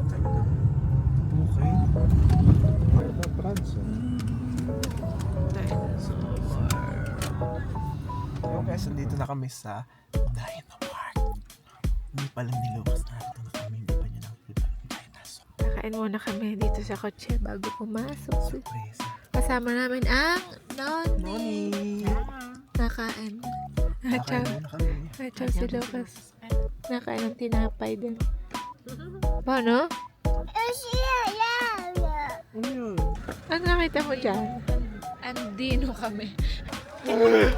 Talagang bukay. Parang Pranzo. Dinosaur. So guys, nandito na kami sa Dino Park. Hindi pa lang niluwas na ito na kami. Hindi pa niya nakita ang dinosaur. Kakain muna kami dito sa kotse bago pumasok. Surprise. Kasama namin ang Noni. Noni! Nakain. Ciao. Nakain muna kami. Ciao si Lucas. Nakain ng tinapay din. Paano? Ano yun? Ano nakita mo dyan? Andino kami. May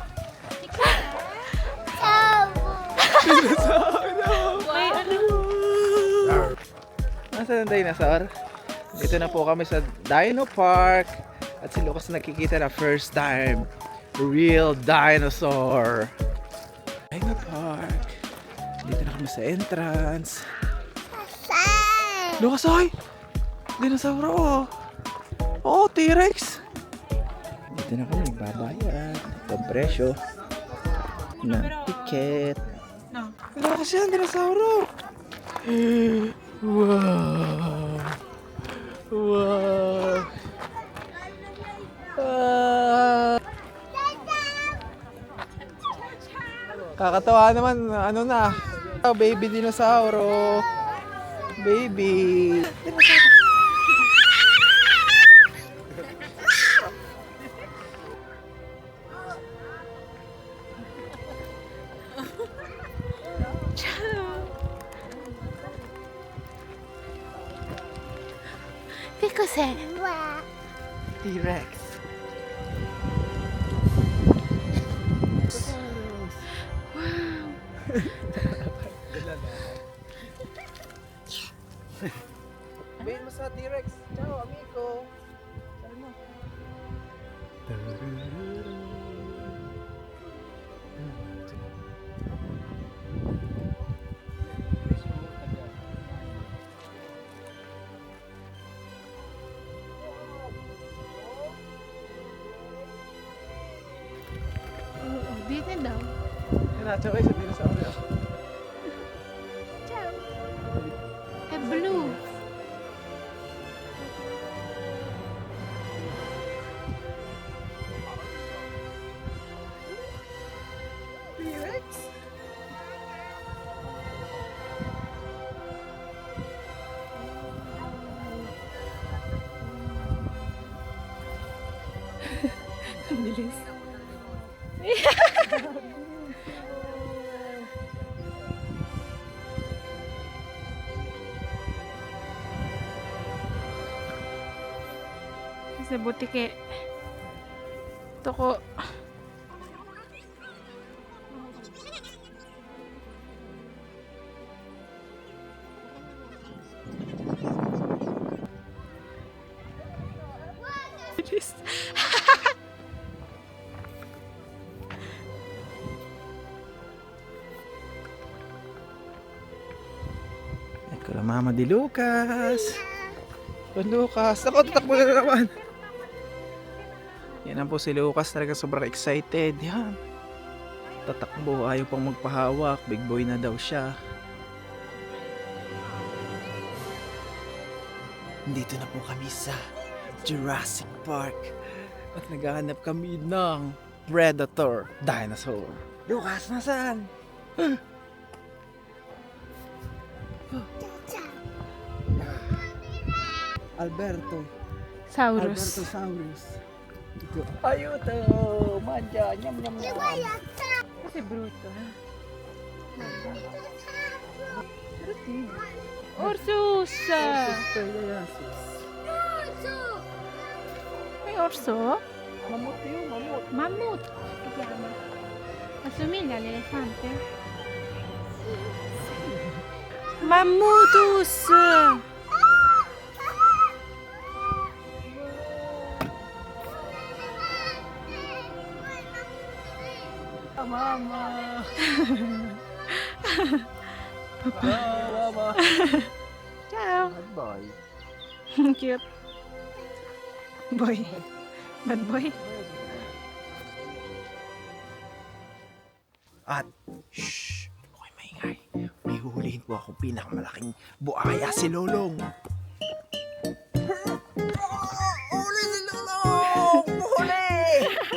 ano? Nasaan ang dinosaur? Dito na po kami sa Dino Park. At si Lucas nakikita na first time. Real dinosaur. Dino Park. Dito na kami sa entrance. Lucas, ay! Dinosaur oh. Oo, T-Rex. Dito na kami nagbabayad. Ito ang presyo ng ticket. No. Lucas yan, dinosauro. Wow. Wow. Ah. Kakatawa naman, ano na? Oh, baby dinosauro. Baby. Che cos'è? T-Rex. Sabihin mo sa T-Rex. Ciao, amigo. Sabi mo. Oo, dito daw. Kinacho kayo sa dinosauro. Ciao. È blu. T-Rex? Ang bilis. Sa butike. Toko. Bilis. Eko la mama di Lucas. Lucas, ako tatakbo na naman. Yan po si Lucas, talaga sobrang excited. Yan. Tatakbo, ayaw pang magpahawak. Big boy na daw siya. Dito na po kami sa Jurassic Park. At naghahanap kami ng Predator Dinosaur. Lucas, nasaan? Alberto. Saurus. Albertosaurus. Ito. Ayuto! Manja! Nyam nyam nyam! Kasi bruto, ha? Ursus! Pegasus. May orso? Mamut yun, mamut. Mammut. Si chiama. Assomiglia all'elefante? Mammutus! Mama! Mama! Ciao! Bad boy. Cute. Boy. Bad boy. At, shh! Okay, maingay. May huhulihin ko akong pinakamalaking buaya, si Lolong. Huli si Lolong! Huli!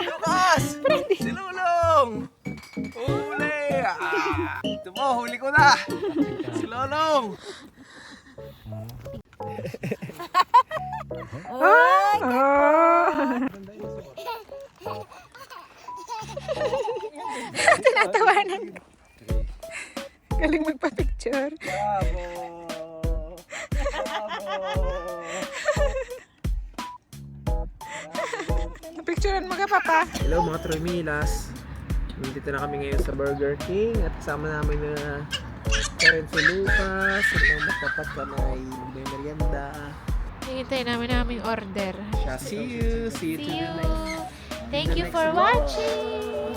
Lucas! Si Lolong! Huli! Ito mo, huli ko na! Si Lolong! Tinatawanan. Galing magpa-picture. Bravo! Napicturean mo ka, Papa? Hello mga Troymilas. Nandito na kami ngayon sa Burger King at kasama namin na Karen si Lucas, ang matapat ka na may merienda. Hihintay namin aming order. See you to See the you. next. Thank the you next for vlog. watching.